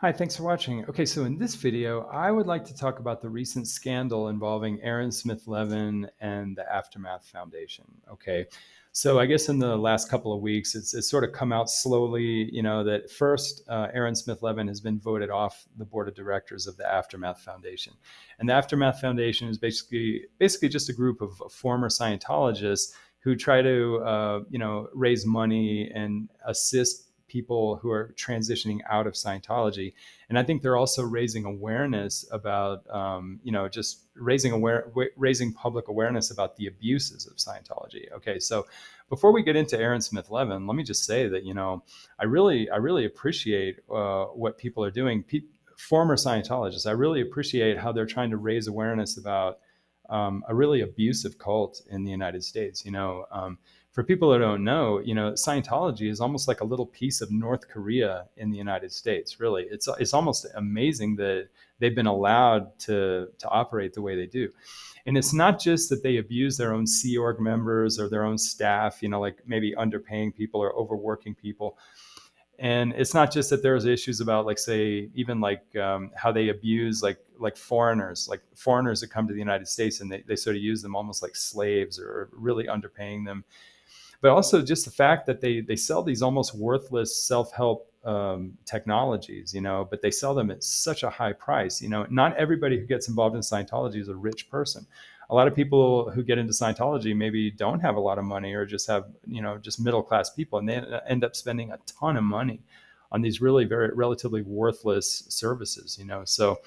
Hi, thanks for watching. Okay, so in this video, I would like to talk about the recent scandal involving Aaron Smith-Levin and the Aftermath Foundation. Okay, so I guess in the last couple of weeks, it's sort of come out slowly, that first Aaron Smith-Levin has been voted off the board of directors of the Aftermath Foundation. And the Aftermath Foundation is basically just a group of former Scientologists who try to, raise money and assist people who are transitioning out of Scientology. And I think they're also raising awareness about, just raising public awareness about the abuses of Scientology. Okay, so before we get into Aaron Smith-Levin, let me just say that I really appreciate what people are doing. Former Scientologists, I really appreciate how they're trying to raise awareness about a really abusive cult in the United States. For people who don't know, Scientology is almost like a little piece of North Korea in the United States. Really, it's almost amazing that they've been allowed to operate the way they do. And it's not just that they abuse their own Sea Org members or their own staff, like maybe underpaying people or overworking people. And it's not just that there's issues about, like, say, even like how they abuse like foreigners that come to the United States, and they sort of use them almost like slaves or really underpaying them. But also just the fact that they sell these almost worthless self-help technologies, but they sell them at such a high price. Not everybody who gets involved in Scientology is a rich person. A lot of people who get into Scientology maybe don't have a lot of money, or just have, just middle class people, and they end up spending a ton of money on these really very relatively worthless services. So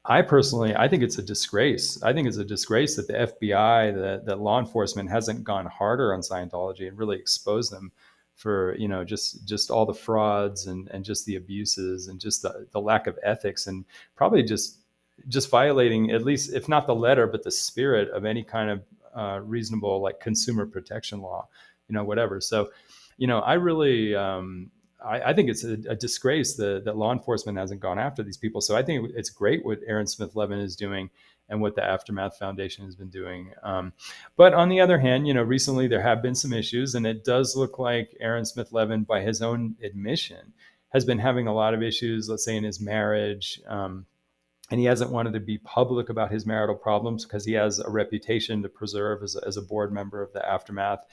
I think it's a disgrace. I think it's a disgrace that the FBI, that law enforcement hasn't gone harder on Scientology and really exposed them for, just all the frauds and just the abuses and just the lack of ethics, and probably just violating, at least if not the letter, but the spirit of any kind of reasonable, like, consumer protection law, whatever. So, I really, I think it's a disgrace that law enforcement hasn't gone after these people. So I think it's great what Aaron Smith-Levin is doing and what the Aftermath Foundation has been doing. But on the other hand, recently there have been some issues, and it does look like Aaron Smith-Levin, by his own admission, has been having a lot of issues, let's say, in his marriage. And he hasn't wanted to be public about his marital problems because he has a reputation to preserve as a board member of the Aftermath.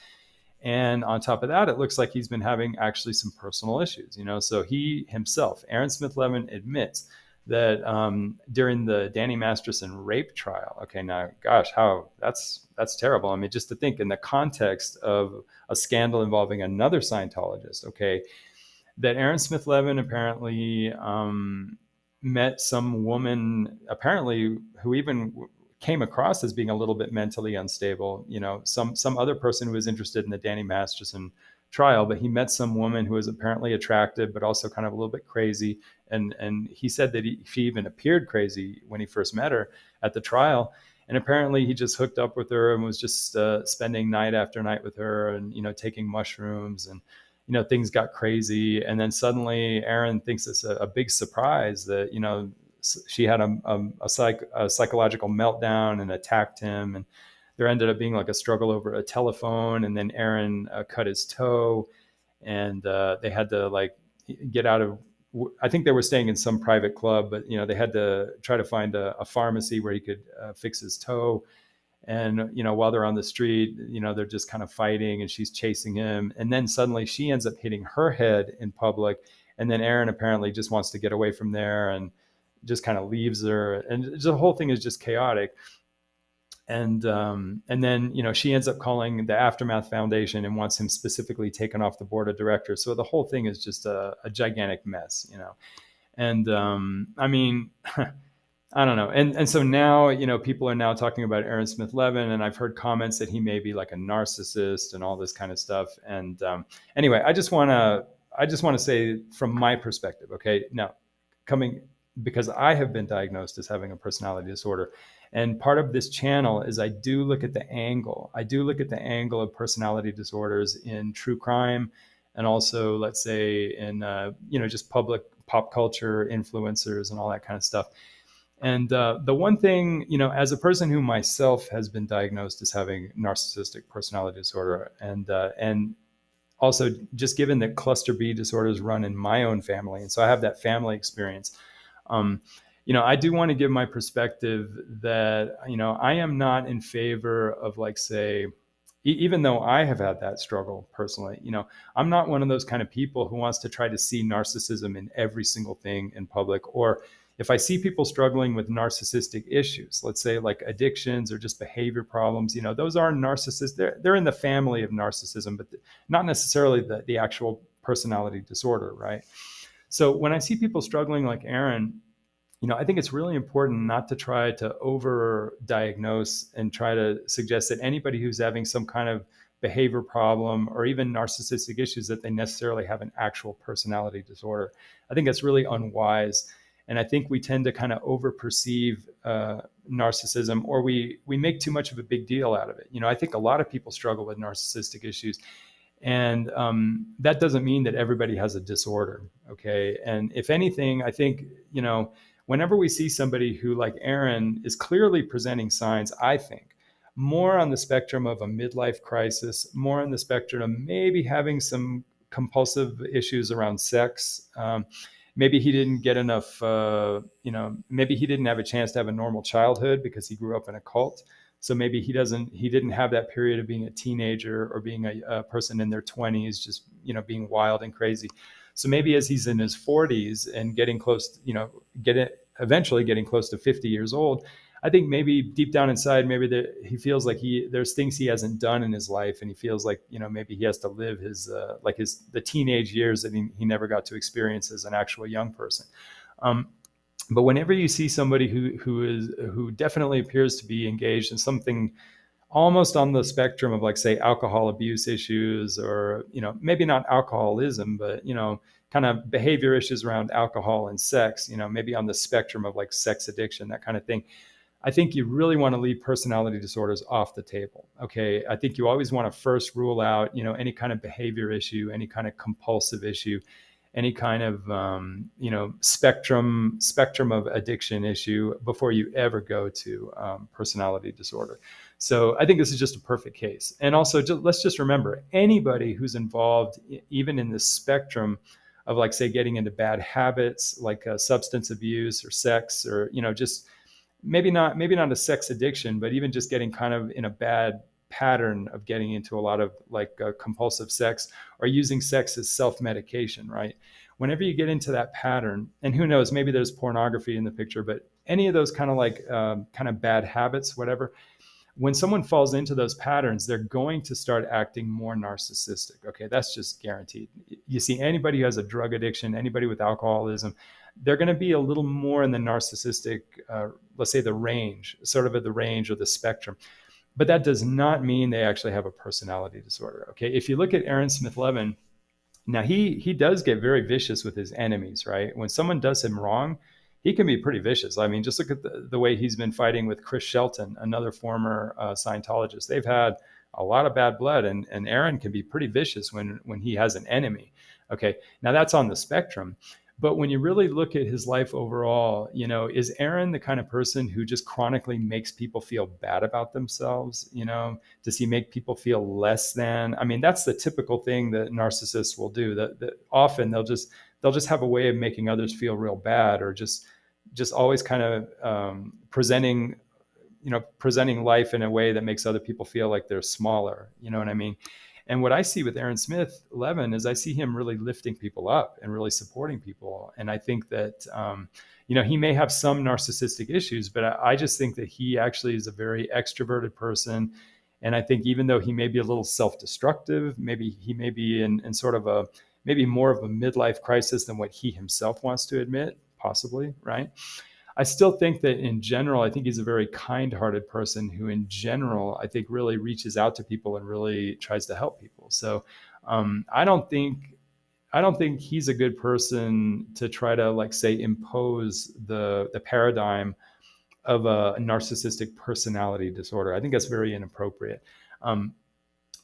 And on top of that, it looks like he's been having actually some personal issues. So he himself, Aaron Smith-Levin, admits that during the Danny Masterson rape trial. Okay, now, gosh, how that's terrible. I mean, just to think in the context of a scandal involving another Scientologist. Okay, that Aaron Smith-Levin apparently met some woman, apparently, who even came across as being a little bit mentally unstable. Some other person who was interested in the Danny Masterson trial, but he met some woman who was apparently attractive, but also kind of a little bit crazy. And he said that she even appeared crazy when he first met her at the trial. And apparently he just hooked up with her and was just spending night after night with her, and taking mushrooms, and things got crazy. And then suddenly Aaron thinks it's a big surprise that she had a psychological meltdown and attacked him, and there ended up being like a struggle over a telephone. And then Aaron cut his toe, and they had to, like, get out of, I think they were staying in some private club, but they had to try to find a pharmacy where he could fix his toe. And while they're on the street, they're just kind of fighting, and she's chasing him, and then suddenly she ends up hitting her head in public. And then Aaron apparently just wants to get away from there and just kind of leaves her, and the whole thing is just chaotic. And then she ends up calling the Aftermath Foundation and wants him specifically taken off the board of directors. So the whole thing is just a gigantic mess. And I mean, I don't know. And so now, people are now talking about Aaron Smith-Levin, and I've heard comments that he may be like a narcissist and all this kind of stuff. And anyway, I just want to say, from my perspective, okay, now, coming because I have been diagnosed as having a personality disorder. And part of this channel is I do look at the angle. I do look at the angle of personality disorders in true crime, and also, let's say, in just public pop culture influencers and all that kind of stuff. And the one thing, as a person who myself has been diagnosed as having narcissistic personality disorder, and also just given that cluster B disorders run in my own family, and so I have that family experience. Um, I do want to give my perspective that, I am not in favor of, like, say, even though I have had that struggle personally, I'm not one of those kind of people who wants to try to see narcissism in every single thing in public. Or if I see people struggling with narcissistic issues, let's say like addictions or just behavior problems, those are narcissists. They're in the family of narcissism, but not necessarily the actual personality disorder, right? So when I see people struggling like Aaron, I think it's really important not to try to over-diagnose and try to suggest that anybody who's having some kind of behavior problem or even narcissistic issues, that they necessarily have an actual personality disorder. I think that's really unwise. And I think we tend to kind of over-perceive narcissism, or we make too much of a big deal out of it. I think a lot of people struggle with narcissistic issues. And that doesn't mean that everybody has a disorder, okay? And if anything, I think, whenever we see somebody who, like Aaron, is clearly presenting signs, I think, more on the spectrum of a midlife crisis, more on the spectrum of maybe having some compulsive issues around sex. Maybe he didn't get enough, maybe he didn't have a chance to have a normal childhood because he grew up in a cult. So maybe he didn't have that period of being a teenager or being a person in their 20s, just, being wild and crazy. So maybe as he's in his 40s and getting close, eventually getting close to 50 years old, I think maybe deep down inside, maybe he feels like there's things he hasn't done in his life, and he feels like, maybe he has to live the teenage years that he never got to experience as an actual young person. But whenever you see somebody who definitely appears to be engaged in something almost on the spectrum of, like, say, alcohol abuse issues, or, maybe not alcoholism, but, kind of behavior issues around alcohol and sex, maybe on the spectrum of like sex addiction, that kind of thing, I think you really want to leave personality disorders off the table. Okay. I think you always want to first rule out, any kind of behavior issue, any kind of compulsive issue, any kind of, spectrum of addiction issue before you ever go to personality disorder. So I think this is just a perfect case. And also, let's just remember, anybody who's involved, even in this spectrum of, like, say, getting into bad habits, like substance abuse or sex, or, just maybe not a sex addiction, but even just getting kind of in a bad pattern of getting into a lot of, like, compulsive sex, or using sex as self-medication, right? Whenever you get into that pattern, and who knows, maybe there's pornography in the picture, but any of those kind of like kind of bad habits, whatever, when someone falls into those patterns, they're going to start acting more narcissistic. Okay, that's just guaranteed. You see, anybody who has a drug addiction, anybody with alcoholism, they're going to be a little more in the narcissistic, let's say, the range, sort of at the range or the spectrum. But that does not mean they actually have a personality disorder. Okay, if you look at Aaron Smith-Levin, now he does get very vicious with his enemies, right? When someone does him wrong, he can be pretty vicious. I mean, just look at the way he's been fighting with Chris Shelton, another former Scientologist. They've had a lot of bad blood, and Aaron can be pretty vicious when he has an enemy. Okay, now that's on the spectrum. But when you really look at his life overall, is Aaron the kind of person who just chronically makes people feel bad about themselves? Does he make people feel less than? I mean, that's the typical thing that narcissists will do. That often they'll just have a way of making others feel real bad, or just always kind of presenting life in a way that makes other people feel like they're smaller. You know what I mean? And what I see with Aaron Smith-Levin is I see him really lifting people up and really supporting people. And I think that, he may have some narcissistic issues, but I just think that he actually is a very extroverted person. And I think even though he may be a little self-destructive, maybe he may be in sort of maybe more of a midlife crisis than what he himself wants to admit, possibly, right? I still think that in general, I think he's a very kind-hearted person who, in general, I think really reaches out to people and really tries to help people. So I don't think he's a good person to try to, like, say, impose the paradigm of a narcissistic personality disorder. I think that's very inappropriate.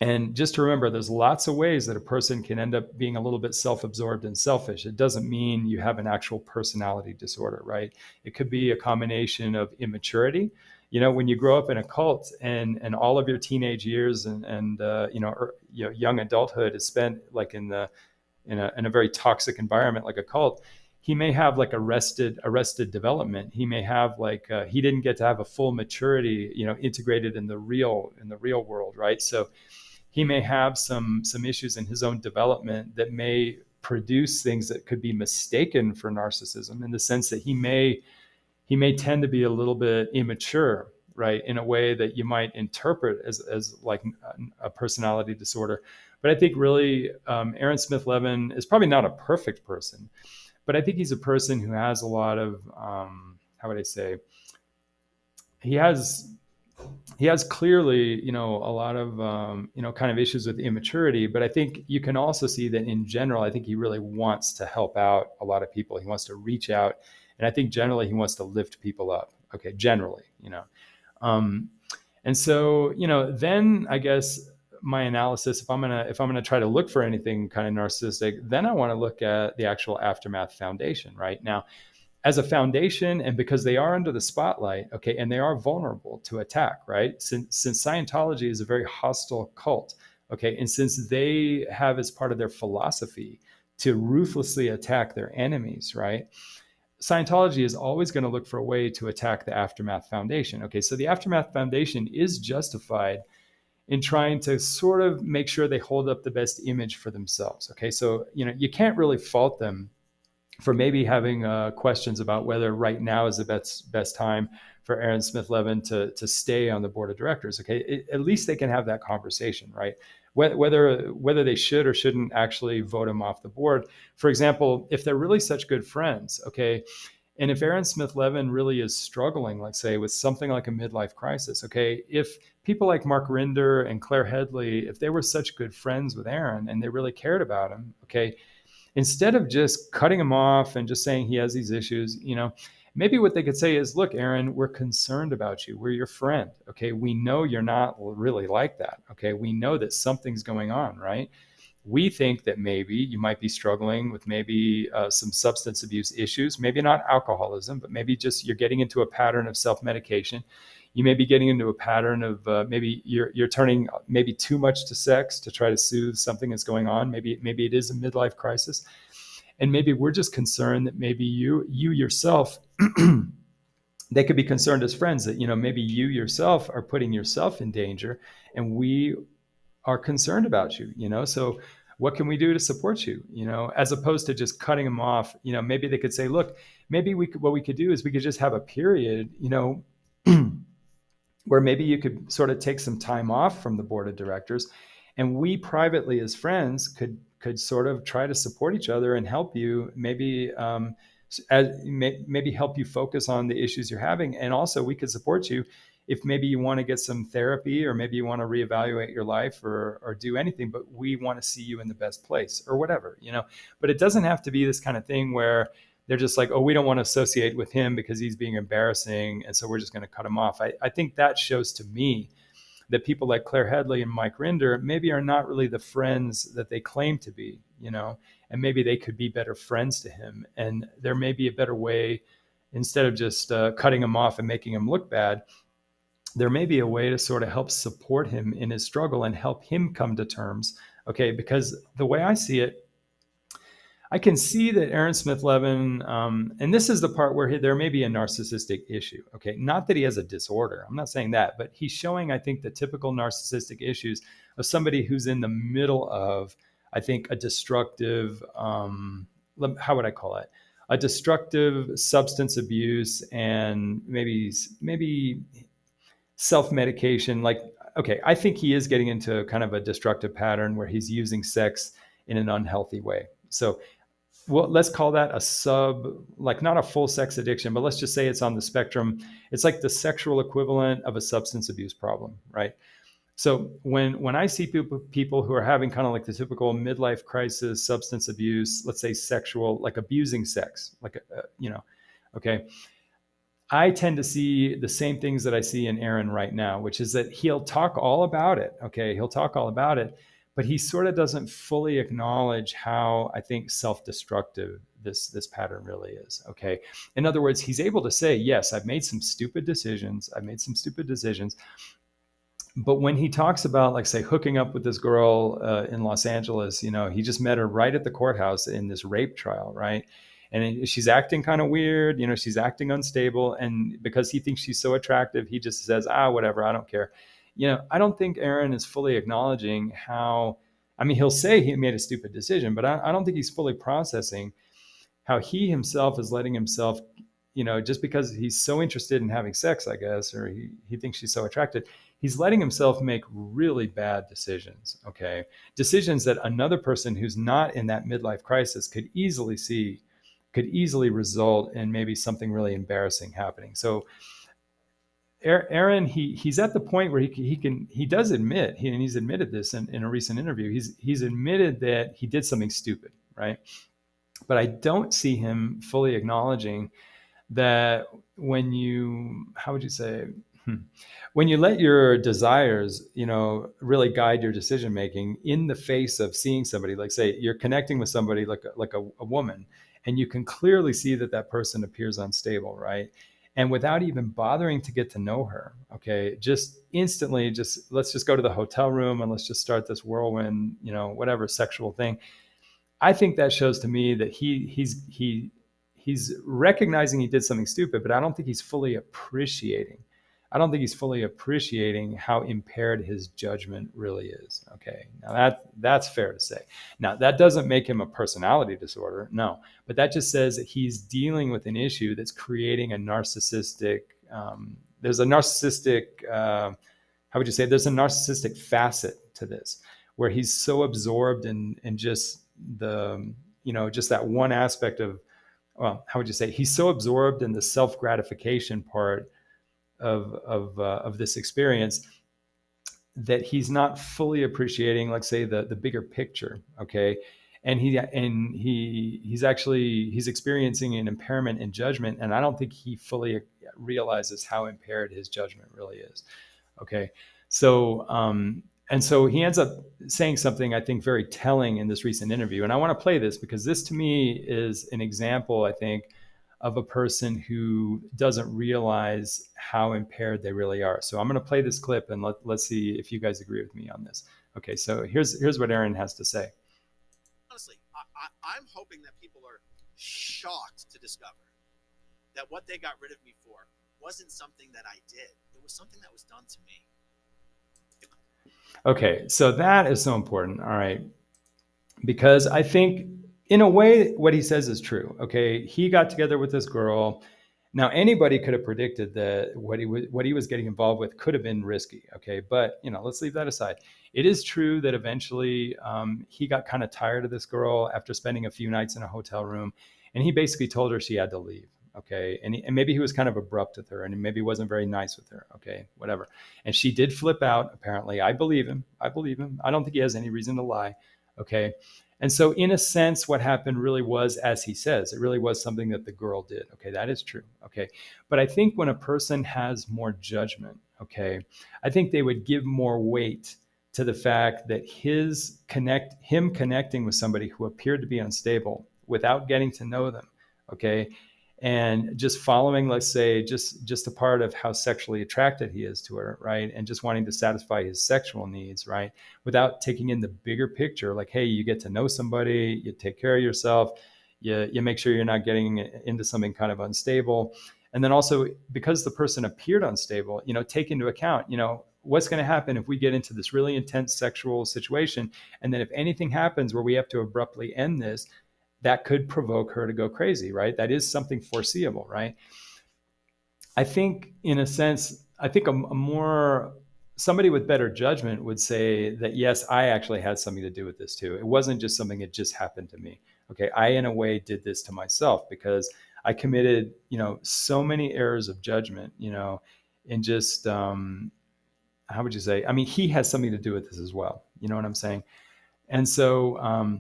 And just to remember, there's lots of ways that a person can end up being a little bit self-absorbed and selfish. It doesn't mean you have an actual personality disorder, right? It could be a combination of immaturity. when you grow up in a cult and all of your teenage years and young adulthood is spent like in a very toxic environment like a cult, he may have like arrested development. He may have like he didn't get to have a full maturity, integrated in the real world, right? So he may have some issues in his own development that may produce things that could be mistaken for narcissism, in the sense that he may tend to be a little bit immature, right, in a way that you might interpret as like a personality disorder. But I think really Aaron Smith-Levin is probably not a perfect person, but I think he's a person who has a lot of how would I say, he has clearly, a lot of, kind of issues with immaturity. But I think you can also see that in general, I think he really wants to help out a lot of people. He wants to reach out. And I think generally he wants to lift people up. Okay. Generally. Um, and so, then I guess my analysis, if I'm going to try to look for anything kind of narcissistic, then I want to look at the actual aftermath foundation right now as a foundation, and because they are under the spotlight, okay, and they are vulnerable to attack, right? Since Scientology is a very hostile cult, okay, and since they have as part of their philosophy to ruthlessly attack their enemies, right? Scientology is always going to look for a way to attack the Aftermath Foundation. Okay, so the Aftermath Foundation is justified in trying to sort of make sure they hold up the best image for themselves. Okay, so you can't really fault them for maybe having questions about whether right now is the best time for Aaron Smith-Levin to stay on the board of directors. Okay, at least they can have that conversation, right? Whether they should or shouldn't actually vote him off the board. For example, if they're really such good friends, okay, and if Aaron Smith-Levin really is struggling, let's say, with something like a midlife crisis, okay, if people like Mark Rinder and Claire Headley, if they were such good friends with Aaron and they really cared about him, okay, instead of just cutting him off and just saying he has these issues, maybe what they could say is, look, Aaron, we're concerned about you. We're your friend. Okay. We know you're not really like that. Okay. We know that something's going on, right? We think that maybe you might be struggling with maybe some substance abuse issues, maybe not alcoholism, but maybe just you're getting into a pattern of self-medication. You may be getting into a pattern of maybe you're turning maybe too much to sex to try to soothe something that's going on. Maybe it is a midlife crisis, and maybe we're just concerned that maybe you yourself, they could be concerned as friends that maybe you yourself are putting yourself in danger, and we are concerned about you. So what can we do to support you? As opposed to just cutting them off. Maybe they could say, look, maybe what we could do is we could just have a period. Where maybe you could sort of take some time off from the board of directors, and we privately as friends could sort of try to support each other and help you, maybe maybe help you focus on the issues you're having. And also we could support you if maybe you want to get some therapy, or maybe you want to reevaluate your life or do anything, but we want to see you in the best place or whatever, but it doesn't have to be this kind of thing where they're just like, oh, we don't want to associate with him because he's being embarrassing, and so we're just going to cut him off. I think that shows to me that people like Claire Headley and Mike Rinder maybe are not really the friends that they claim to be, and maybe they could be better friends to him. And there may be a better way, instead of just cutting him off and making him look bad, there may be a way to sort of help support him in his struggle and help him come to terms. Okay, because the way I see it, I can see that Aaron Smith-Levin, and this is the part where there may be a narcissistic issue. Okay, not that he has a disorder. I'm not saying that, but he's showing, I think, the typical narcissistic issues of somebody who's in the middle of, I think, a destructive, how would I call it? A destructive substance abuse and maybe self-medication. Like, okay, I think he is getting into kind of a destructive pattern where he's using sex in an unhealthy way. So let's call that like not a full sex addiction, but let's just say it's on the spectrum. It's like the sexual equivalent of a substance abuse problem, right? So when I see people who are having kind of like the typical midlife crisis, substance abuse, let's say sexual, like abusing sex, like, okay, I tend to see the same things that I see in Aaron right now, which is that he'll talk all about it. Okay, he'll talk all about it, but he sort of doesn't fully acknowledge how, I think, self-destructive this pattern really is. Okay. In other words, he's able to say, yes, I've made some stupid decisions. I've made some stupid decisions. But when he talks about, like, say, hooking up with this girl in Los Angeles, he just met her right at the courthouse in this rape trial, right? And she's acting kind of weird, she's acting unstable. And because he thinks she's so attractive, he just says, whatever, I don't care. I don't think Aaron is fully acknowledging how, I mean, he'll say he made a stupid decision, but I don't think he's fully processing how he himself is letting himself, just because he's so interested in having sex, I guess, or he thinks she's so attracted, he's letting himself make really bad decisions. Okay. Decisions that another person who's not in that midlife crisis could easily result in maybe something really embarrassing happening. So Aaron, he's at the point where he does admit, and he's admitted this in a recent interview, he's admitted that he did something stupid, right? But I don't see him fully acknowledging that when you, how would you say, when you let your desires, really guide your decision making in the face of seeing somebody, like, say, you're connecting with somebody like a woman, and you can clearly see that person appears unstable, right? And without even bothering to get to know her, okay, just instantly, let's just go to the hotel room and let's just start this whirlwind, whatever sexual thing. I think that shows to me that he's recognizing he did something stupid, but I don't think he's fully appreciating. I don't think he's fully appreciating how impaired his judgment really is. Okay, now that's fair to say. Now, that doesn't make him a personality disorder, no, but that just says that he's dealing with an issue that's creating a narcissistic. There's a narcissistic. How would you say? There's a narcissistic facet to this, where he's so absorbed in just just that one aspect of, well, how would you say? He's so absorbed in the self-gratification part of this experience that he's not fully appreciating, like, say, the bigger picture. Okay. And he's experiencing an impairment in judgment. And I don't think he fully realizes how impaired his judgment really is. Okay. So, and so he ends up saying something, I think, very telling in this recent interview. And I want to play this because this, to me, is an example, I think, of a person who doesn't realize how impaired they really are. So I'm going to play this clip and let's see if you guys agree with me on this. Okay, so here's what Aaron has to say. Honestly, I'm hoping that people are shocked to discover that what they got rid of me for wasn't something that I did. It was something that was done to me. Okay, so that is so important. All right, because I think, in a way, what he says is true. Okay, he got together with this girl. Now, anybody could have predicted that what he was getting involved with could have been risky. Okay, but let's leave that aside. It is true that eventually he got kind of tired of this girl after spending a few nights in a hotel room, and he basically told her she had to leave. Okay, and maybe he was kind of abrupt with her, and maybe he wasn't very nice with her. Okay, whatever. And she did flip out. Apparently, I believe him. I don't think he has any reason to lie. Okay. And so, in a sense, what happened really was, as he says, it really was something that the girl did. Okay, that is true. Okay, but I think when a person has more judgment, okay, I think they would give more weight to the fact that him connecting with somebody who appeared to be unstable without getting to know them, okay, and just following, let's say, just a part of how sexually attracted he is to her, right, and just wanting to satisfy his sexual needs, right, without taking in the bigger picture, like, hey, you get to know somebody, you take care of yourself, you make sure you're not getting into something kind of unstable. And then also, because the person appeared unstable, take into account, what's going to happen if we get into this really intense sexual situation, and then if anything happens where we have to abruptly end this, that could provoke her to go crazy, right? That is something foreseeable, right? I think, in a sense, somebody with better judgment would say that, yes, I actually had something to do with this too. It wasn't just something that just happened to me. Okay, I, in a way, did this to myself because I committed, so many errors of judgment, and just, how would you say? I mean, he has something to do with this as well. You know what I'm saying? And so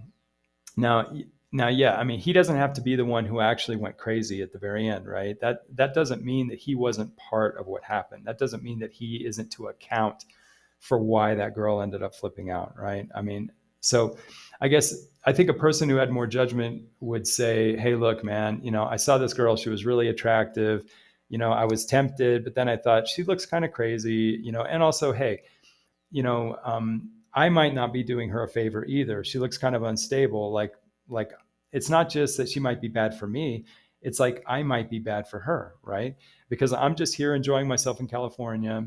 now, yeah, I mean, he doesn't have to be the one who actually went crazy at the very end, right? That doesn't mean that he wasn't part of what happened. That doesn't mean that he isn't to account for why that girl ended up flipping out, right? I mean, so I guess I think a person who had more judgment would say, hey, look, man, I saw this girl, she was really attractive. I was tempted, but then I thought she looks kind of crazy, and also, hey, I might not be doing her a favor either. She looks kind of unstable. Like it's not just that she might be bad for me. It's like I might be bad for her, right? Because I'm just here enjoying myself in California,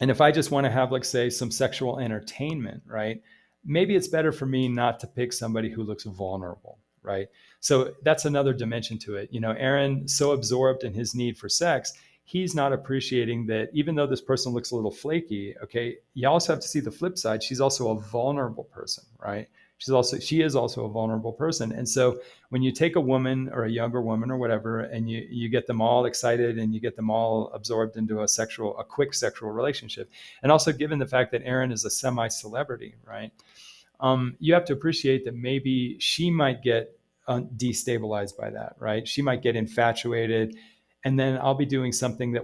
and if I just want to have, like, say, some sexual entertainment, right? Maybe it's better for me not to pick somebody who looks vulnerable, right? So that's another dimension to it. Aaron, so absorbed in his need for sex, he's not appreciating that even though this person looks a little flaky, okay, you also have to see the flip side. She's also a vulnerable person, right? She is also a vulnerable person. And so when you take a woman or a younger woman or whatever, and you get them all excited and you get them all absorbed into a quick sexual relationship, and also given the fact that Aaron is a semi-celebrity, right? You have to appreciate that maybe she might get destabilized by that, right? She might get infatuated, and then I'll be doing something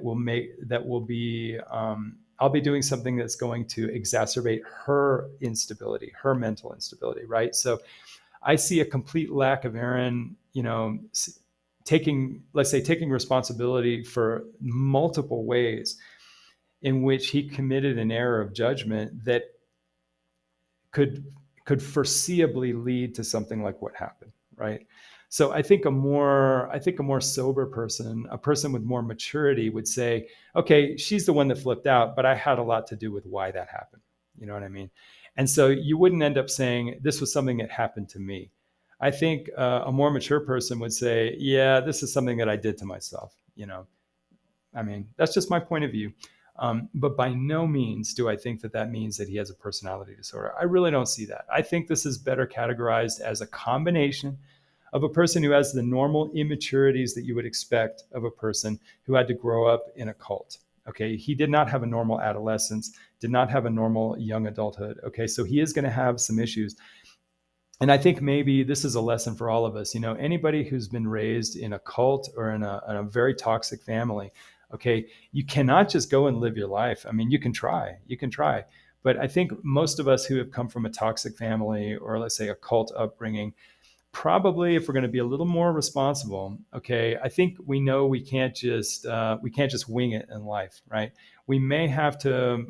I'll be doing something that's going to exacerbate her instability, her mental instability, right? So I see a complete lack of Aaron, taking responsibility for multiple ways in which he committed an error of judgment that could foreseeably lead to something like what happened, right? So I think a more sober person, a person with more maturity, would say, okay, she's the one that flipped out, but I had a lot to do with why that happened. You know what I mean? And so you wouldn't end up saying this was something that happened to me. I think a more mature person would say, yeah, this is something that I did to myself. I mean, that's just my point of view. But by no means do I think that that means that he has a personality disorder. I really don't see that. I think this is better categorized as a combination of a person who has the normal immaturities that you would expect of a person who had to grow up in a cult. Okay, he did not have a normal adolescence, did not have a normal young adulthood. Okay, so he is going to have some issues. And I think maybe this is a lesson for all of us. Anybody who's been raised in a cult or in a very toxic family, okay, you cannot just go and live your life. I mean, you can try. But I think most of us who have come from a toxic family, or let's say a cult upbringing, probably, if we're going to be a little more responsible, okay, I think we know we can't just wing it in life, right? We may have to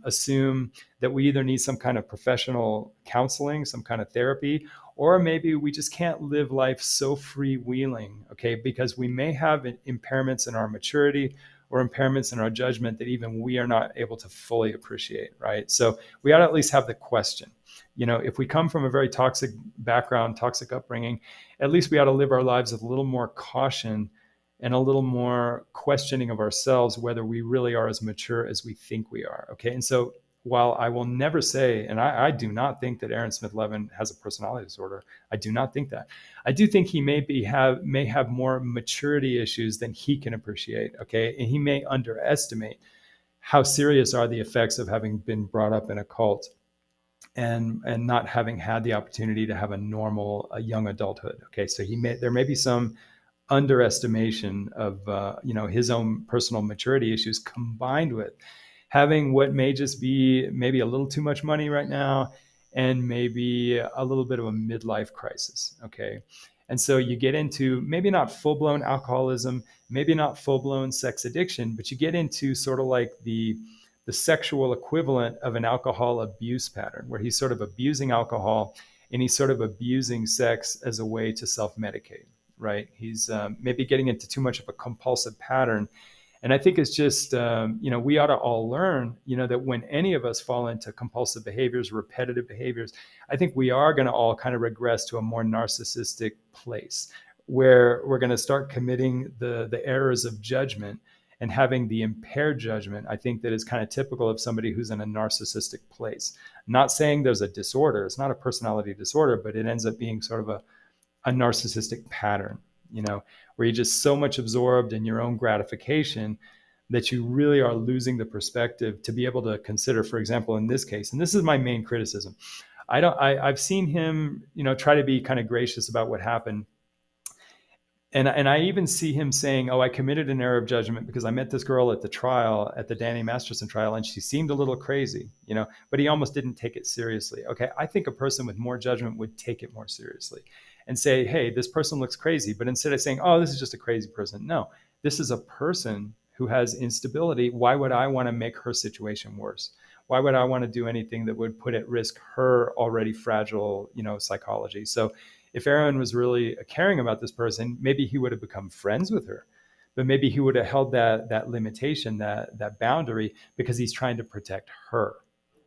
assume that we either need some kind of professional counseling, some kind of therapy, or maybe we just can't live life so freewheeling, okay, because we may have impairments in our maturity or impairments in our judgment that even we are not able to fully appreciate, right? So we ought to at least have the question. If we come from a very toxic background, toxic upbringing, at least we ought to live our lives with a little more caution and a little more questioning of ourselves, whether we really are as mature as we think we are. Okay. And so while I will never say, and I do not think that Aaron Smith-Levin has a personality disorder, I do not think that. I do think he may have more maturity issues than he can appreciate. Okay. And he may underestimate how serious are the effects of having been brought up in a cult and not having had the opportunity to have a young adulthood. Okay, so there may be some underestimation of his own personal maturity issues, combined with having what may just be maybe a little too much money right now, and maybe a little bit of a midlife crisis. Okay, and so you get into maybe not full-blown alcoholism, maybe not full-blown sex addiction, but you get into sort of like the sexual equivalent of an alcohol abuse pattern, where he's sort of abusing alcohol and he's sort of abusing sex as a way to self-medicate, right? He's maybe getting into too much of a compulsive pattern. And I think it's just, we ought to all learn, that when any of us fall into compulsive behaviors, repetitive behaviors, I think we are going to all kind of regress to a more narcissistic place, where we're going to start committing the errors of judgment and having the impaired judgment. I think that is kind of typical of somebody who's in a narcissistic place. I'm not saying there's a disorder. It's not a personality disorder, but it ends up being sort of a narcissistic pattern, where you're just so much absorbed in your own gratification that you really are losing the perspective to be able to consider, for example, in this case, and this is my main criticism. I've seen him, try to be kind of gracious about what happened. And I even see him saying, "Oh, I committed an error of judgment because I met this girl at the trial, at the Danny Masterson trial, and she seemed a little crazy, you know." But he almost didn't take it seriously. Okay, I think a person with more judgment would take it more seriously, and say, "Hey, this person looks crazy," but instead of saying, "Oh, this is just a crazy person," no, this is a person who has instability. Why would I want to make her situation worse? Why would I want to do anything that would put at risk her already fragile, psychology? So if Aaron was really caring about this person, maybe he would have become friends with her, but maybe he would have held that limitation, that boundary, because he's trying to protect her.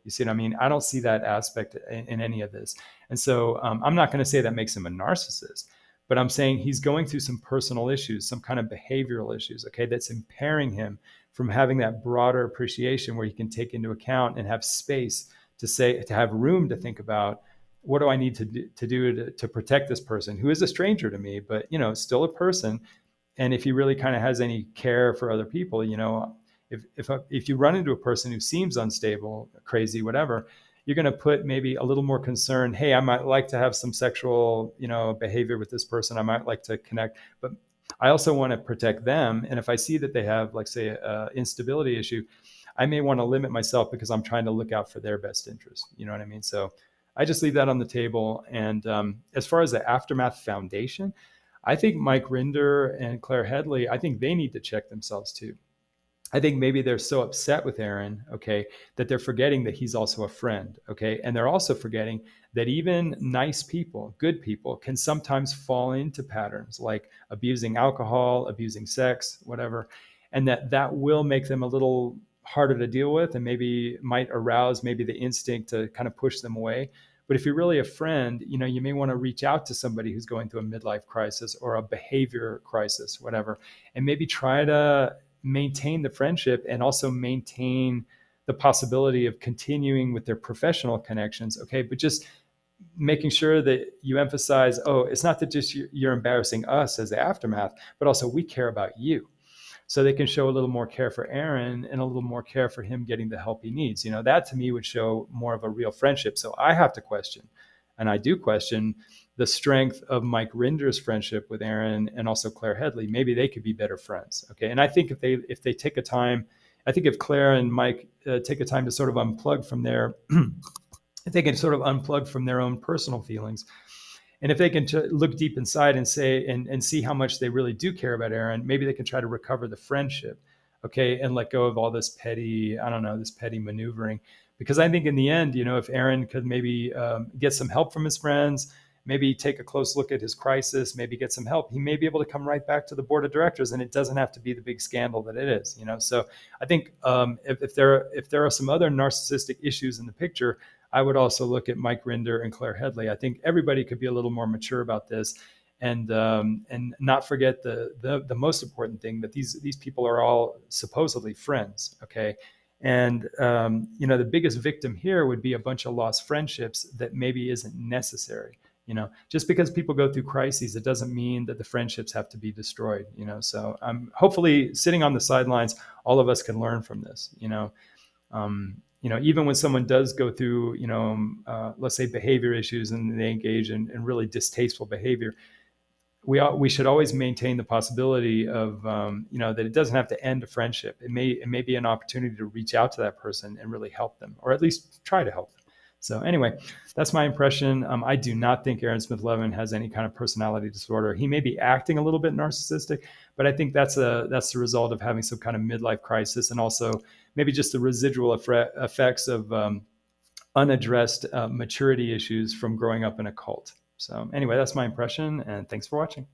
You see what I mean? I don't see that aspect in any of this. And so I'm not going to say that makes him a narcissist, but I'm saying he's going through some personal issues, some kind of behavioral issues, okay, that's impairing him from having that broader appreciation where he can take into account and have space to have room to think about, what do I need to do to protect this person who is a stranger to me, but still a person. And if he really kind of has any care for other people, if you run into a person who seems unstable, crazy, whatever, you're going to put maybe a little more concern. Hey, I might like to have some sexual, behavior with this person. I might like to connect, but I also want to protect them. And if I see that they have, like, say, a instability issue, I may want to limit myself because I'm trying to look out for their best interest. You know what I mean? So I just leave that on the table. And as far as the Aftermath Foundation, I think Mike Rinder and Claire Headley, I think they need to check themselves too. I think maybe they're so upset with Aaron, okay, that they're forgetting that he's also a friend, okay? And they're also forgetting that even nice people, good people, can sometimes fall into patterns like abusing alcohol, abusing sex, whatever, and that will make them a little harder to deal with and maybe might arouse maybe the instinct to kind of push them away. But if you're really a friend, you may want to reach out to somebody who's going through a midlife crisis or a behavior crisis, whatever, and maybe try to maintain the friendship and also maintain the possibility of continuing with their professional connections. Okay, but just making sure that you emphasize, oh, it's not that just you're embarrassing us as the Aftermath, but also we care about you. So they can show a little more care for Aaron and a little more care for him getting the help he needs. That to me would show more of a real friendship. So I have to question, and I do question, the strength of Mike Rinder's friendship with Aaron and also Claire Headley. Maybe they could be better friends. Okay. And I think if they take a time, I think if Claire and Mike take a time to sort of unplug from their, if they can sort of unplug from their own personal feelings, and if they can look deep inside and say and see how much they really do care about Aaron, maybe they can try to recover the friendship, okay, and let go of all this petty, I don't know, this petty maneuvering. Because I think in the end, if Aaron could maybe get some help from his friends, maybe take a close look at his crisis, maybe get some help, he may be able to come right back to the board of directors, and it doesn't have to be the big scandal that it is. So I think if there are some other narcissistic issues in the picture, I would also look at Mike Rinder and Claire Headley. I think everybody could be a little more mature about this, and not forget the most important thing, that these people are all supposedly friends, okay? And the biggest victim here would be a bunch of lost friendships that maybe isn't necessary. Just because people go through crises, it doesn't mean that the friendships have to be destroyed. So hopefully, sitting on the sidelines, all of us can learn from this. Even when someone does go through, let's say behavior issues, and they engage in really distasteful behavior, we should always maintain the possibility of, that it doesn't have to end a friendship. It may be an opportunity to reach out to that person and really help them, or at least try to help them. So anyway, that's my impression. I do not think Aaron Smith-Levin has any kind of personality disorder. He may be acting a little bit narcissistic, but I think that's the result of having some kind of midlife crisis, and also maybe just the residual effects of unaddressed maturity issues from growing up in a cult. So anyway, that's my impression, and thanks for watching.